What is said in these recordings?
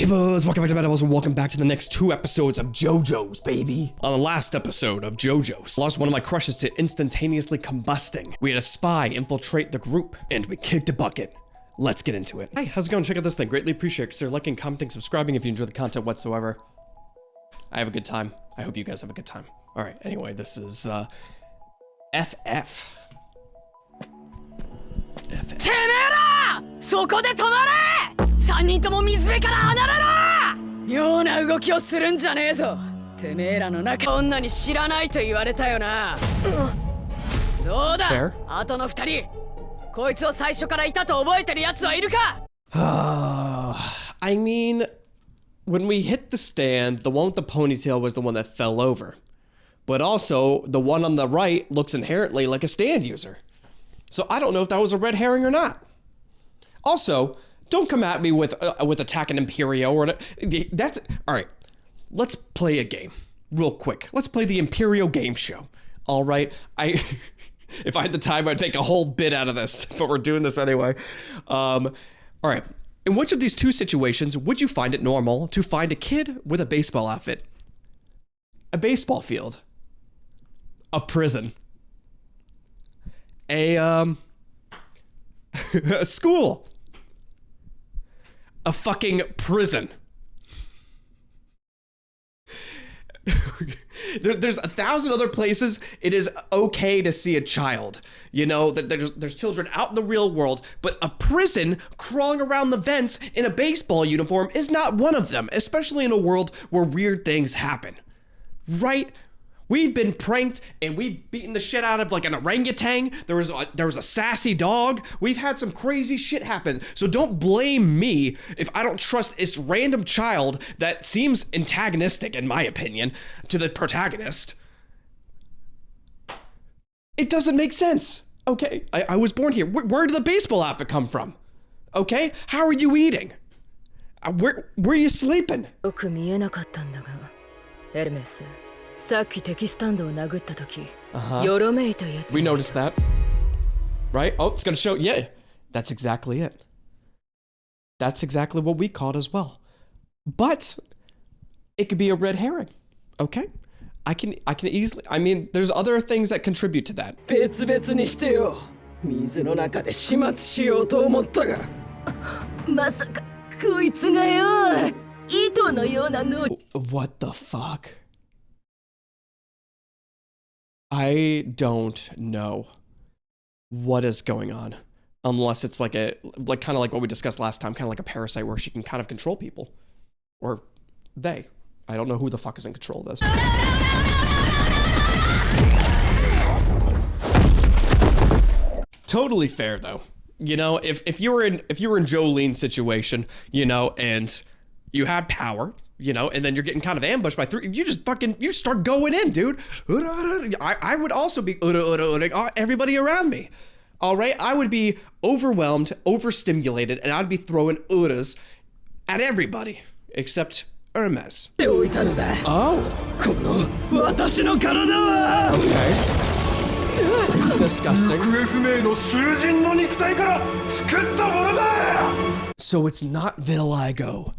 Hey buzz, welcome back to Metabuzz and welcome back to the next 2 episodes of JOJO'S, baby. On the last episode of JOJO'S, I lost one of my crushes to instantaneously combusting. We had a spy infiltrate the group, and we kicked a bucket. Let's get into it. Hey, how's it going? Check out this thing. Greatly appreciate it. Consider liking, commenting, subscribing if you enjoy the content whatsoever. I have a good time. I hope you guys have a good time. Alright, anyway, this is, FF. てめえらそこで止まれ3人とも水辺から離れろ妙な動きをするんじゃねえぞてめえらの中女に知らないと言われたよなどうだ Fair? あとの2人こいつを最初からいたと覚えてる奴はいるか I mean, when we hit the stand, the one with the ponytail was the one that fell over. But also, the one on the right looks inherently like a stand user. So I don't know if that was a red herring or not. Also, don't come at me with attack an Imperio or that's all right. Let's play a game real quick. Let's play the Imperio game show. All right. If I had the time, I'd make a whole bit out of this, but we're doing this anyway. All right. In which of these 2 situations would you find it normal to find a kid with a baseball outfit? A baseball field. A prison. A school. A fucking prison. There's 1,000 other places it is okay to see a child. You know, that there's children out in the real world, but a prison crawling around the vents in a baseball uniform is not one of them, especially in a world where weird things happen. Right? We've been pranked and we've beaten the shit out of like an orangutan. There was a sassy dog. We've had some crazy shit happen. So don't blame me if I don't trust this random child that seems antagonistic, in my opinion, to the protagonist. It doesn't make sense. Okay, I was born here. Where did the baseball outfit come from? Okay, how are you eating? Where are you sleeping? よく見えなかったんだがエルメスさっき敵スタンドを殴った時よろめいたやつ We noticed that. Right? Oh, it's gonna show. Yeah, that's exactly it. That's exactly what we caught as well. But it could be a red herring. Okay? I can easily. I mean, there's other things that contribute to that. 別々にしてよ水の中で始末しようと思ったがまさかこいつがよ糸のようなの What the fuck? I don't know what is going on, unless it's like kind of like what we discussed last time, kind of like a parasite where she can kind of control people, or they. I don't know who the fuck is in control of this. Totally fair though. You know, if you were in Jolene's situation, you know, and you had power. You know, and then you're getting kind of ambushed by 3. You start going in, dude. I would also be everybody around me. All right, I would be overwhelmed, overstimulated, and I'd be throwing uras at everybody except Hermes. Oh. Okay. Disgusting. So it's not vitiligo.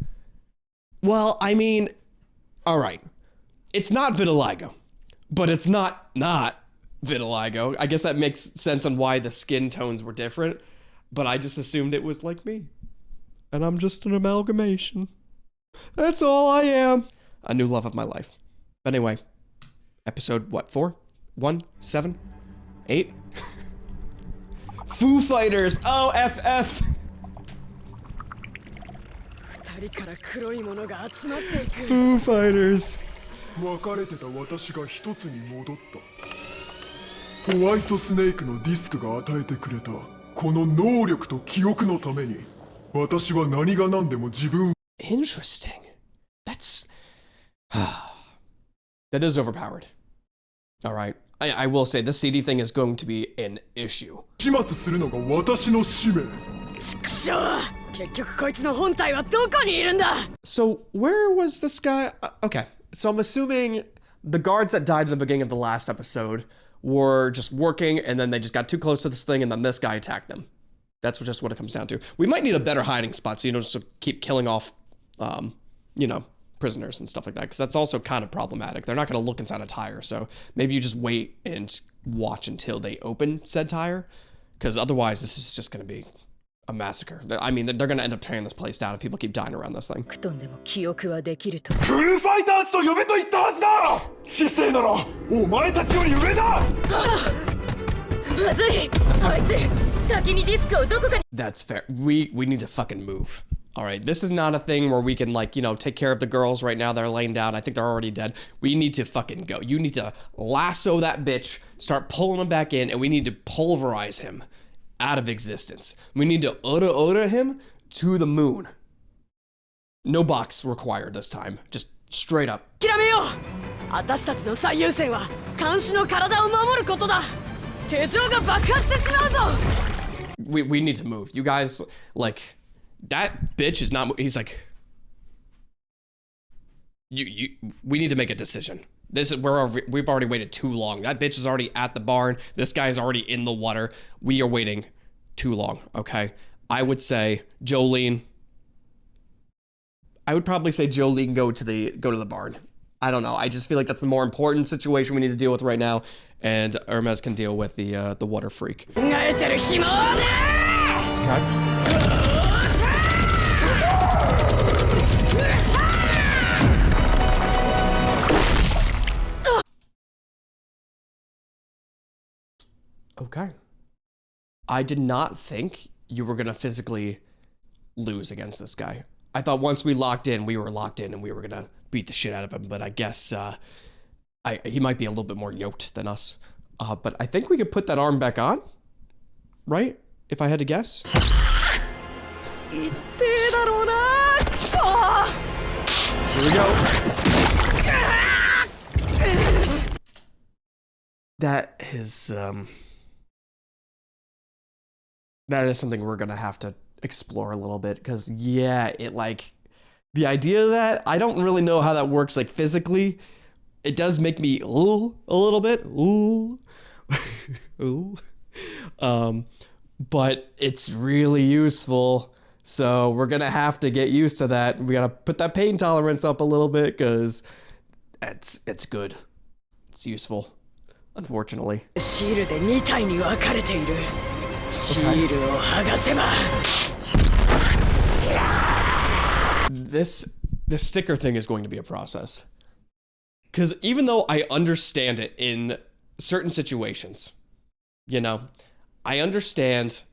Well, I mean, all right. It's not vitiligo, but it's not vitiligo. I guess that makes sense on why the skin tones were different, but I just assumed it was like me. And I'm just an amalgamation. That's all I am. A new love of my life. But anyway, episode what, 4? 1? 7? 8? Foo Fighters! Oh, FF! Foo Fighters. 別れてた私が一つに戻った。ホワイトスネークのディスクが与えてくれたこの能力と記憶のために、私は何が何でも自分。Interesting. That's that is overpowered. All right. I will say this CD thing is going to be an issue. 始末するのが私の使命。ちくしょう結局こいつの本体はどこにいるんだ So where was this guy? Okay, so I'm assuming the guards that died in the beginning of the last episode were just working and then they just got too close to this thing and then this guy attacked them. That's just what it comes down to. We might need a better hiding spot so you don't just keep killing off you know, prisoners and stuff like that, because that's also kind of problematic. They're not going to look inside a tire, so maybe you just wait and watch until they open said tire, because otherwise this is just going to be a massacre. I mean, they're going to end up tearing this place down if people keep dying around this thing. クトンでも記憶はできると。フルファイターズと呼べと言ったはずだ。姿勢ならお前たちより上だ。まずい。あいつ先にディスクをどこかに。 That's fair. We need to fucking move. All right, this is not a thing where we can, like, you know, take care of the girls right now. They're laying down. I think they're already dead. We need to fucking go. You need to lasso that bitch, start pulling him back in, and we need to pulverize him out of existence. We need to Oda him to the moon. No box required this time. Just straight up. 諦めよう。私たちの最優先は看守の体を守ることだ。手錠が爆破してしまうぞ。We need to move. You guys, like, that bitch is not. He's like, we need to make a decision. We've already waited too long. That bitch is already at the barn. This guy is already in the water. We are waiting too long. Okay, I would say Jolene. I would probably say Jolene go to the barn. I don't know. I just feel like that's the more important situation we need to deal with right now, and Hermes can deal with the water freak. Okay. Okay. I did not think you were going to physically lose against this guy. I thought once we were locked in and we were going to beat the shit out of him, but I guess he might be a little bit more yoked than us. But I think we could put that arm back on, right? If I had to guess. Here we go. That is something we're gonna have to explore a little bit, because yeah, it, like, the idea of that, I don't really know how that works, like, physically. It does make me ooh a little bit, ooh. Ooh. But it's really useful, so we're gonna have to get used to that. We gotta put that pain tolerance up a little bit, because it's good. It's useful, unfortunately. シールで2体に分かれている。シールを剥がせば。This sticker thing is going to be a process. Because even though I understand it in certain situations, you know, I understand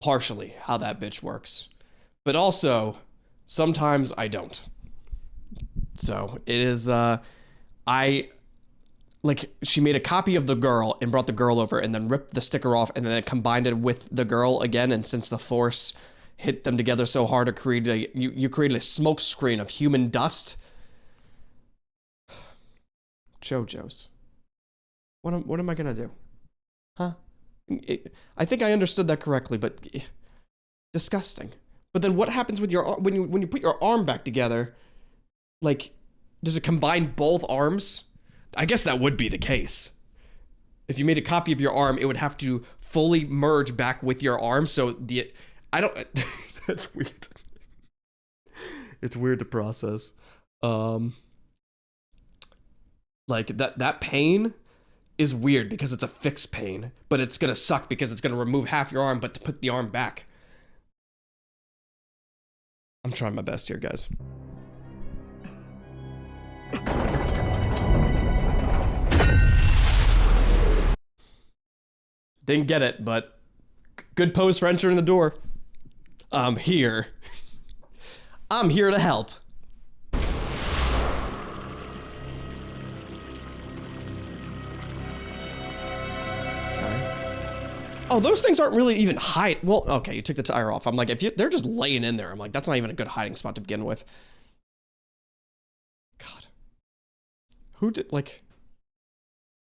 partially how that bitch works. But also, sometimes I don't. So, it is, she made a copy of the girl and brought the girl over and then ripped the sticker off and then it combined it with the girl again. And since the force hit them together so hard, it created you created a smoke screen of human dust. JOJO'S. What am I gonna do? Huh? I think I understood that correctly, but disgusting. But then what happens with your arm when you put your arm back together? Like, does it combine both arms? I guess that would be the case. If you made a copy of your arm, it would have to fully merge back with your arm. So that's weird. It's weird to process. Like that pain is weird because it's a fixed pain, but it's gonna suck because it's gonna remove half your arm, but to put the arm back. I'm trying my best here, guys. Didn't get it, but good pose for entering the door. I'm here. I'm here to help. Oh, those things aren't really even hide. Well, okay, you took the tire off. I'm like, they're just laying in there. I'm like, that's not even a good hiding spot to begin with. God. Who did, like,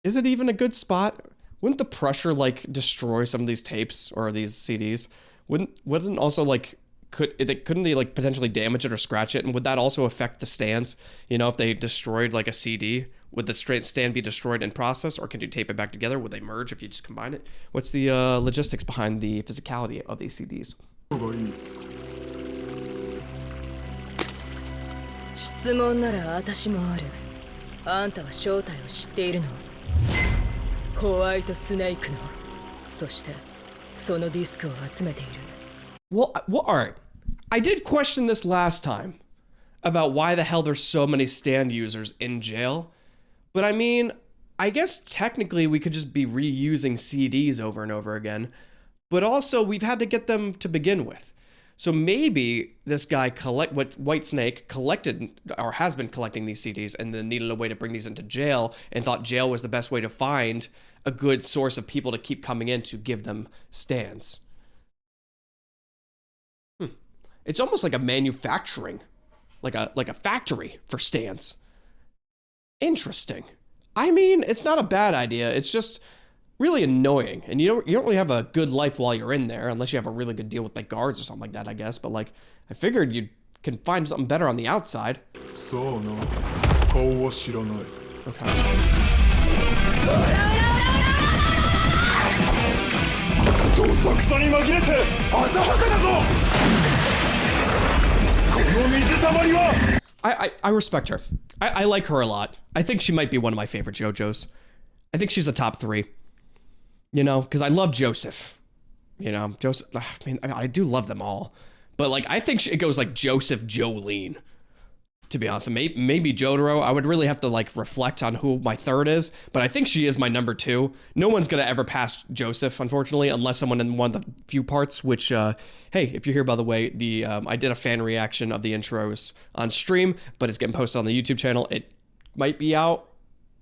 is it even a good spot? Wouldn't the pressure, like, destroy some of these tapes or these CDs? Wouldn't also, like, couldn't they, like, potentially damage it or scratch it? And would that also affect the stands? You know, if they destroyed, like, a CD, would the straight stand be destroyed in process, or can you tape it back together? Would they merge if you just combine it? What's the logistics behind the physicality of these CDs? 質問なら私もある。あんたは正体を知っているの？ホワイトスネークの、そしてそのディスクを集めている。Well, alright. I did question this last time about why the hell there's so many stand users in jail. But I mean, I guess technically we could just be reusing CDs over and over again. But also, we've had to get them to begin with. So maybe this guy White Snake collected or has been collecting these CDs and then needed a way to bring these into jail and thought jail was the best way to find a good source of people to keep coming in to give them stands. It's almost like a manufacturing, like a factory for stands. Interesting. I mean, it's not a bad idea. It's just really annoying, and you don't really have a good life while you're in there unless you have a really good deal with like guards or something like that, I guess. But like, I figured you can find something better on the outside. Okay. I respect her. I like her a lot. I think she might be one of my favorite JoJo's. I think she's a top 3. You know, because I love Joseph. You know, Joseph, I mean, I do love them all. But like, I think it goes like Joseph, Jolene, to be honest. Maybe Jotaro. I would really have to like reflect on who my third is. But I think she is my number 2. No one's going to ever pass Joseph, unfortunately, unless someone in one of the few parts, which, hey, if you're here, by the way, I did a fan reaction of the intros on stream, but it's getting posted on the YouTube channel. It might be out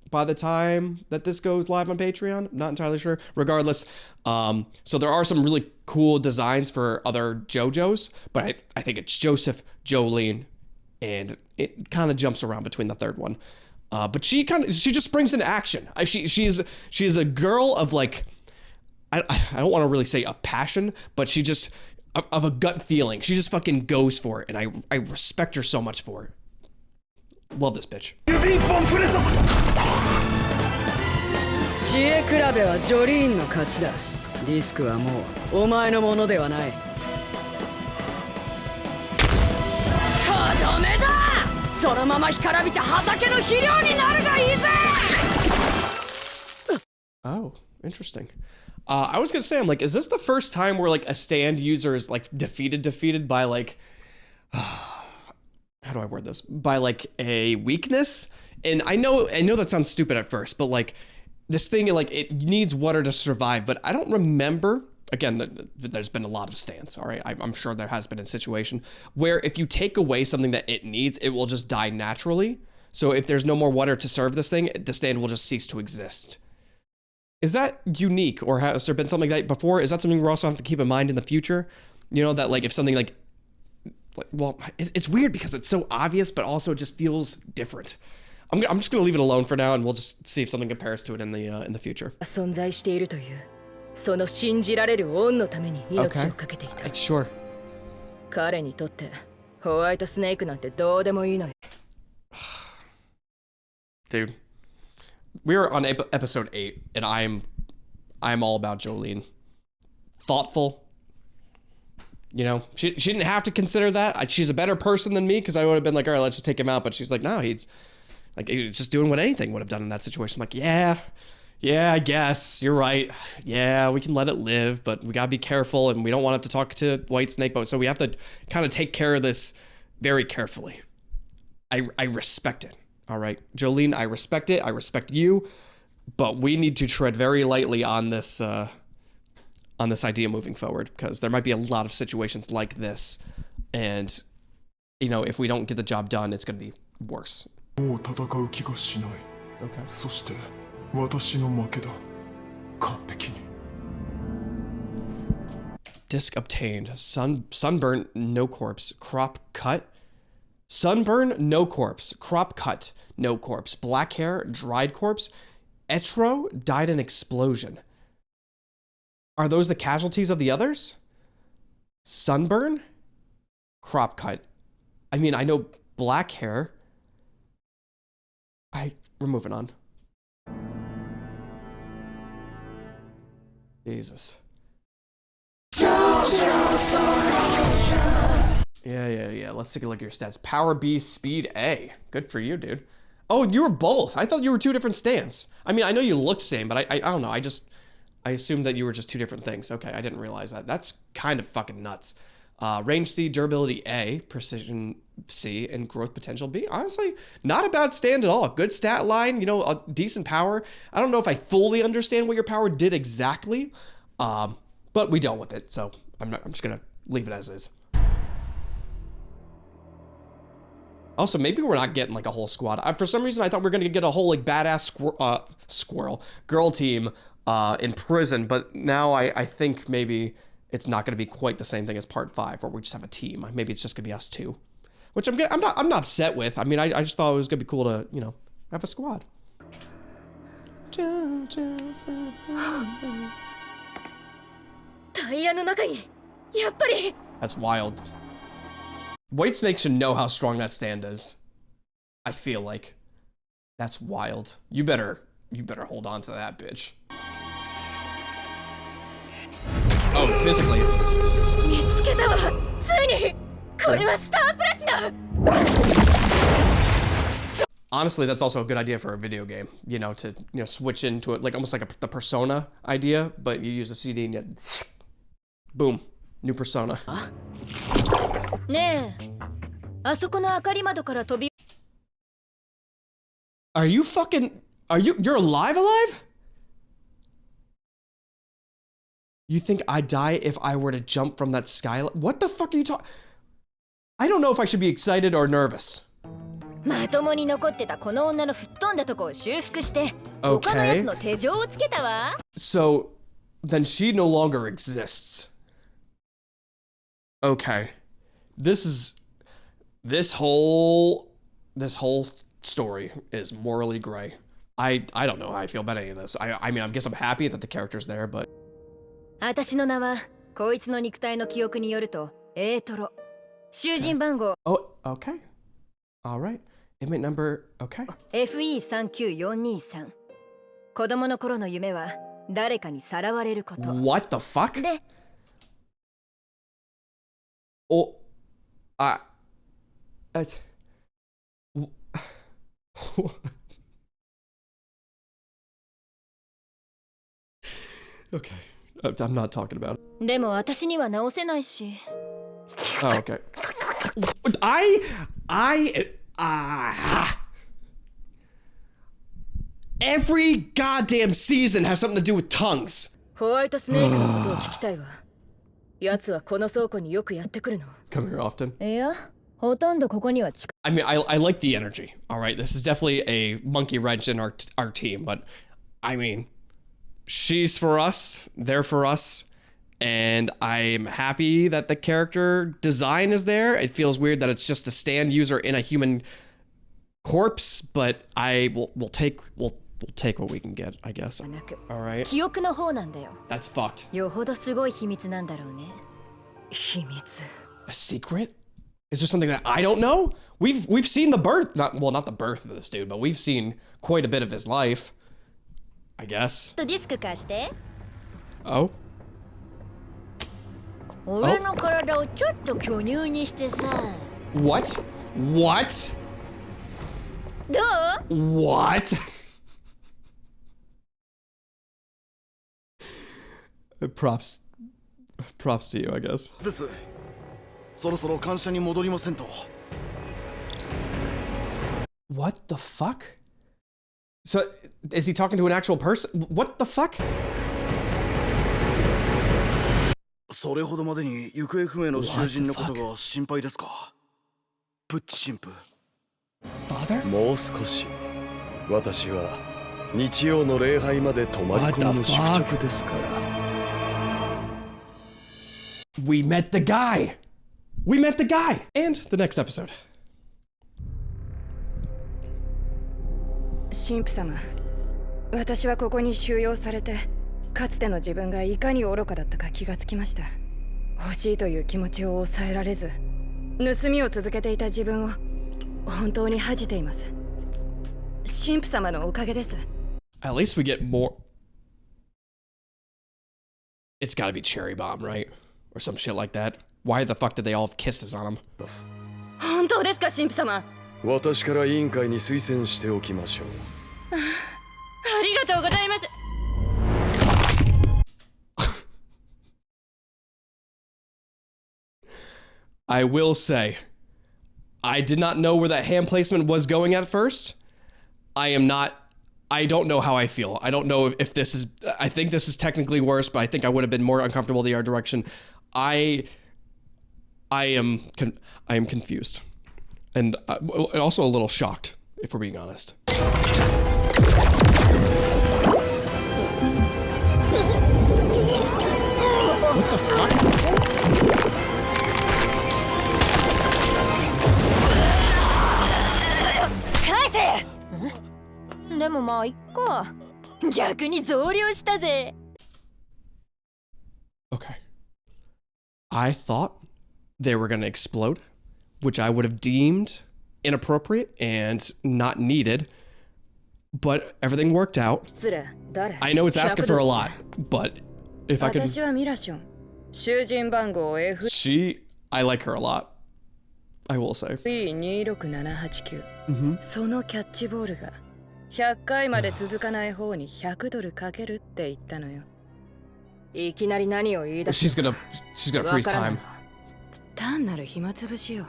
by the time that this goes live on Patreon. Not entirely sure. Regardless, so there are some really cool designs for other JoJo's, but I think it's Joseph, Jolene, and it kind of jumps around between the third one. But she just springs into action. She's a girl of like, I don't want to really say a passion, but she just of a gut feeling. She just fucking goes for it, and I respect her so much for it. Love this bitch. 知恵比べはジョリーンの勝ちだ。ディスクはもうお前のものではない。とどめだ。そのまま干からびて畑の肥料になるがいいぜ。Oh, interesting. I was gonna say, I'm like, is this the first time where like a stand user is like defeated by like, how do I word this? By like a weakness? And I know that sounds stupid at first, but like this thing, like it needs water to survive, but I don't remember, again, there's been a lot of stands, all right? I'm sure there has been a situation where if you take away something that it needs, it will just die naturally. So if there's no more water to serve this thing, the stand will just cease to exist. Is that unique, or has there been something like that before? Is that something we also have to keep in mind in the future? You know, that like if something like well, it's weird because it's so obvious, but also it just feels different. I'm just gonna leave it alone for now, and we'll just see if something compares to it in the future. 存在しているという、その信じられる恩のために命をかけていた。Sure. 彼にとってホワイトスネークなんてどうでもいいのよ。Dude, we're on episode 8, and I'm all about Jolene. Thoughtful. You know, she didn't have to consider that. She's a better person than me, because I would have been like, all right, let's just take him out. But she's like, no, he's just doing what anything would have done in that situation. I'm like, yeah, I guess you're right. Yeah, we can let it live, but we gotta be careful, and we don't want it to talk to White Snake. But so we have to kind of take care of this very carefully. I respect it. All right, Jolene, I respect it. I respect you, but we need to tread very lightly on this idea moving forward, because there might be a lot of situations like this, and you know, if we don't get the job done, it's going to be worse. Okay. Disc obtained. Sunburn, no corpse. Crop cut. Sunburn, no corpse. Crop cut, no corpse. Black hair, dried corpse. Etro died in explosion. Are those the casualties of the others? Sunburn? Crop cut. I mean, I know black hair. We're moving on. Jesus. Yeah. Let's take a look at your stats. Power B, speed A. Good for you, dude. Oh, you were both. I thought you were two different stands. I mean, I know you looked the same, but I don't know. I assumed that you were just two different things. Okay, I didn't realize that. That's kind of fucking nuts. Range C, durability A, precision C, and growth potential B. Honestly, not a bad stand at all. Good stat line, a decent power. I don't know if I fully understand what your power did exactly, but we dealt with it, so I'm just gonna leave it as is. Also, maybe we're not getting like a whole squad. For some reason, I thought we were gonna get a whole like badass squirrel girl team in prison, but now I think maybe it's not gonna be quite the same thing as part 5, where we just have a team. Maybe it's just gonna be us two, which I'm not upset with. I mean, I just thought it was gonna be cool to have a squad. JOJO'S. That's wild. Whitesnake should know how strong that stand is. I feel like. That's wild. You better hold on to that bitch. Oh, physically. Honestly, that's also a good idea for a video game. To switch into it, like almost like the Persona idea, but you use a CD and you boom, new Persona. You're alive? You think I'd die if I were to jump from that skyline? What the fuck are you talking? I don't know if I should be excited or nervous. Okay. So then she no longer exists. Okay. This whole story is morally gray. I don't know how I feel about any of this. I mean, I guess I'm happy that the character's there, but oh, okay. All right. Inmate number, okay. What the fuck? Oh, okay. I'm not talking about it. Oh, okay. Every goddamn season has something to do with tongues. Come here often. I mean, I like the energy. All right, this is definitely a monkey wrench in our team, but I mean, she's for us, they're for us, and I'm happy that the character design is there. It feels weird that it's just a stand user in a human corpse, but we'll take what we can get, I guess. All right. That's fucked. A secret? Is there something that I don't know? We've seen the birth, not the birth of this dude, but we've seen quite a bit of his life, I guess. Oh. What? What? What? Props to you, I guess. What the fuck? So, is he talking to an actual person? What the fuck? Father? We met the guy! And the next episode. 神父様、私はここに収容されて、かつての自分がいかに愚かだったか気がつきました。欲しいという気持ちを抑えられず、盗みを続けていた自分を本当に恥じています。神父様のおかげです。At least we get more. It's gotta be Cherry Bomb, right? Or some shit like that. Why the fuck did they all have kisses on them? 本当ですか、神父様。私から委員会に推薦しておきましょう。ありがとうございます。I will say, I did not know where that hand placement was going at first. I don't know how I feel. I don't know if this is, I think this is technically worse, but I think I would have been more uncomfortable the art direction. I am confused. And also a little shocked, if we're being honest. What the fuck? でもまあいっか。逆に増量したぜ。Okay. I thought they were gonna explode, which I would have deemed inappropriate and not needed, but everything worked out. 失礼、誰？ I know it's asking for a lot, but if I could... 私はミラション。囚人番号 I like her a lot. I will say. FE26789、そのキャッチボールが100回まで続かない方に100ドルかけるって言ったのよ。いきなり何を言い出す？ She's gonna freeze time. 単なる暇つぶしよ。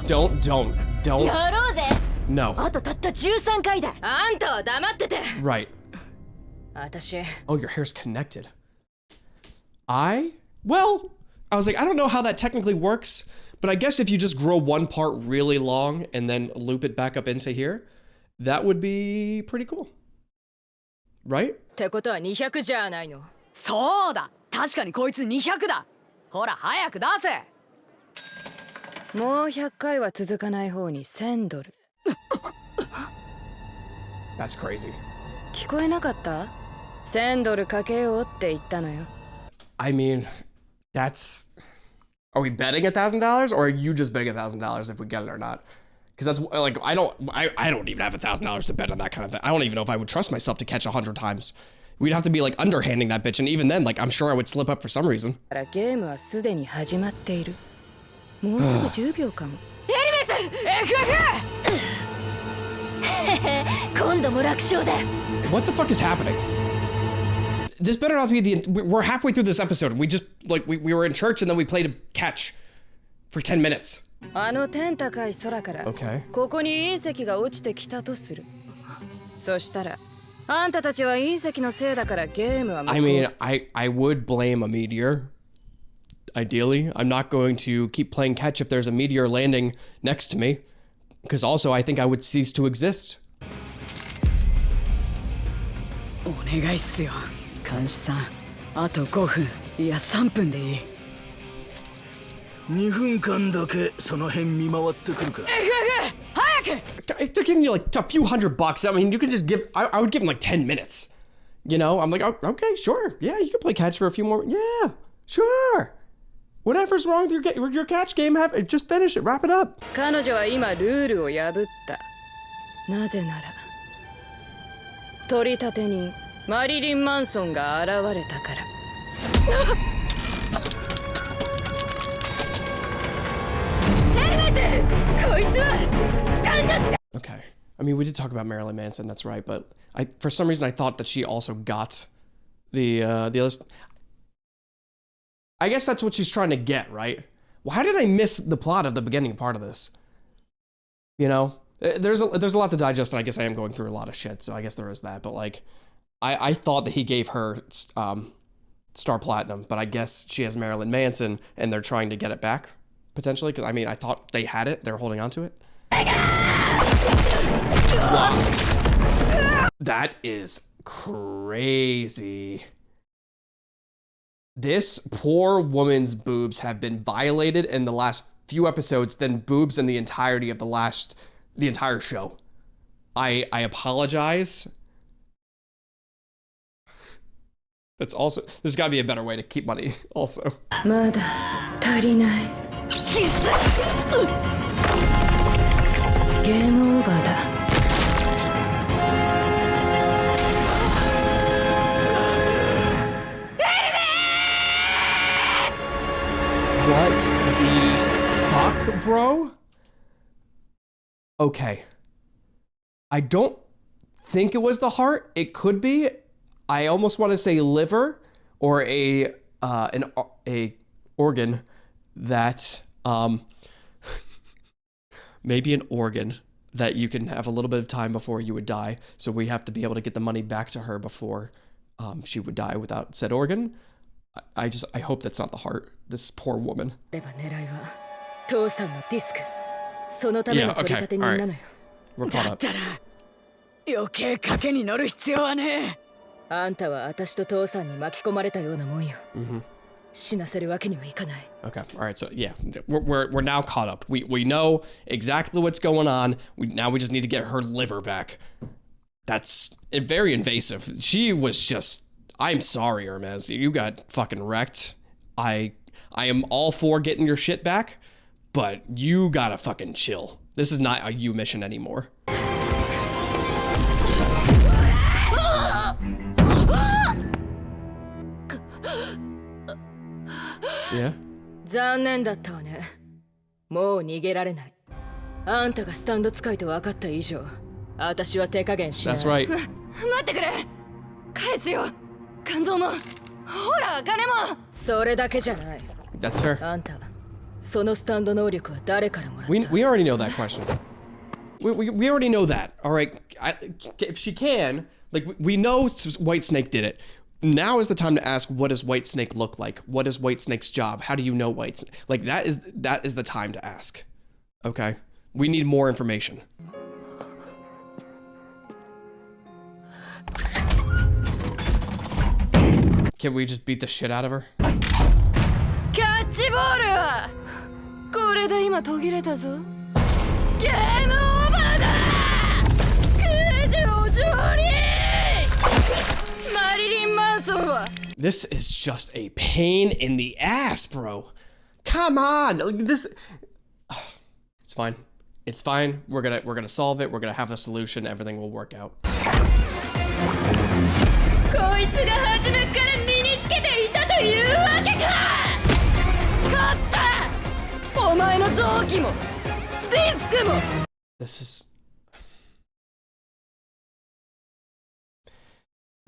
Don't. やろうぜ。 No. あとたった13回だ。あんたは黙ってて。Right. 私。Oh, your hair's connected. Well, I was like, I don't know how that technically works, but I guess if you just grow one part really long and then loop it back up into here, that would be pretty cool. Right? ってことは200じゃないの。そうだ、確かにこいつ200だ。ほら早く出せ。もう100回は続かない方に1000ドル。That's crazy. 聞こえなかった？ 1000ドルかけようって言ったのよ。I mean, that's... Are we betting $1,000 or are you just betting $1,000 if we get it or not? Because that's like, I don't even have $1,000 to bet on that kind of thing. I don't even know if I would trust myself to catch 100 times. We'd have to be like underhanding that bitch, and even then, like, I'm sure I would slip up for some reason. ゲームはすでに始まっている。もうすぐ10秒かも。エリメス、今度も楽勝だ。 What the fuck is happening? This better not be we're halfway through this episode and we just, like, we were in church and then we played a catch for 10 minutes. あの天高い空から、Okay. ここに隕石が落ちてきたとする。そしたら、あんたたちは隕石のせいだからゲームは無効。I mean, I would blame a meteor. Ideally, I'm not going to keep playing catch if there's a meteor landing next to me, because also I think I would cease to exist. お願いっすよ。監視さん、あと5分、いや3分でいい。2分間だけその辺見回ってくるか。早く！ If they're giving you like a few $100, I mean, you can just give, I would give them like 10 minutes. You know, I'm like, oh, okay, sure. Yeah, you can play catch for a few more. Yeah, sure. Whatever's wrong with your catch game, just finish it, wrap it up. 彼女は今ルールを破った。なぜなら、取り立て人マリリン・マンソンが現れたから。こいつはスタンド使い。 Okay. I mean, we did talk about Marilyn Manson, that's right, but for some reason I thought that she also got the other. I guess that's what she's trying to get, right? Why did I miss the plot of the beginning part of this? You know, there's a lot to digest, and I guess I am going through a lot of shit, so I guess there is that. But like, I thought that he gave her Star Platinum, but I guess she has Marilyn Manson, and they're trying to get it back potentially. Because I mean, I thought they had it; they're holding on to it. Wow. That is crazy. This poor woman's boobs have been violated in the last few episodes than boobs in the entirety of the entire show. I apologize. That's also, there's gotta be a better way to keep money also. まだ足りない。ゲームオーバーだ。What the fuck, bro? Okay. I don't think it was the heart. It could be. I almost want to say liver or a organ that maybe an organ that you can have a little bit of time before you would die. So we have to be able to get the money back to her before she would die without said organ. I hope that's not the heart. This poor woman. Yeah, okay, all right. We're caught up. 余計賭けに乗る必要はねえ。あんたは私と父さんに巻き込まれたようなもんよ。死なせるわけにはいかない。 Okay, all right, so yeah, we're now caught up. We know exactly what's going on. Now we just need to get her liver back. That's very invasive. She was just, I'm sorry, Hermes. You got fucking wrecked. I am all for getting your shit back, but you gotta fucking chill. This is not a you mission anymore. Yeah? 残念だったわね。もう逃げられない。あんたがスタンド使いと分かった以上、私は手加減しない。That's right. 待ってくれ。返すよ。肝臓も。ほら、金も。それだけじゃない。That's fair. あんた、そのスタンド能力は誰からもらった？ We already know that question. We already know that. All right. If she can, like we know White Snake did it. Now is the time to ask, what does White Snake look like? What is White Snake's job? How do you know White Snake? Like that is the time to ask. Okay? We need more information. Can we just beat the shit out of her? キャッチボールはこれで今途切れたぞ。ゲームオーバーだ。This is just a pain in the ass, bro. Come on. Like this It's fine. It's fine. We're gonna solve it. We're gonna have a solution. Everything will work out. こいつが初めから身につけていたというわけか。勝った。お前の臓器もディスクも。 This is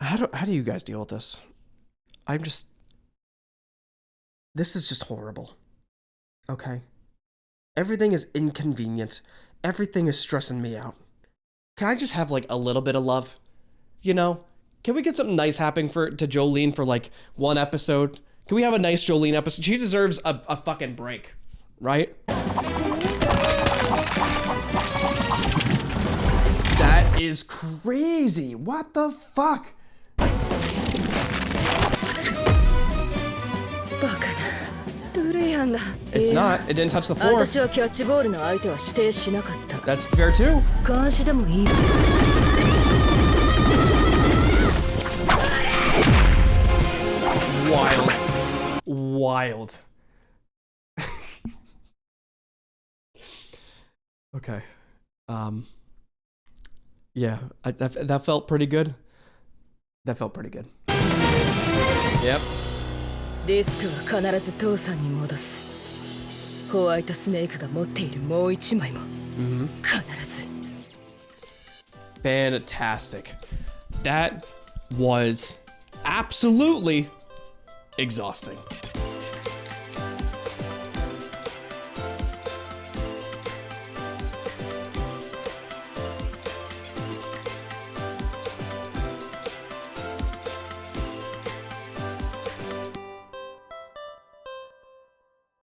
How do you guys deal with this? This is just horrible. Okay? Everything is inconvenient. Everything is stressing me out. Can I just have like a little bit of love? You know? Can we get something nice happening to Jolene for like one episode? Can we have a nice Jolene episode? She deserves a fucking break, right? That is crazy. What the fuck? It's not. It didn't touch the floor. That's fair too. Wild. Okay. Yeah, that felt pretty good. That felt pretty good. Yep. ディスクは必ず父さんに戻す。ホワイトスネークが持っているもう一枚も必ず。Fantastic. That was absolutely exhausting.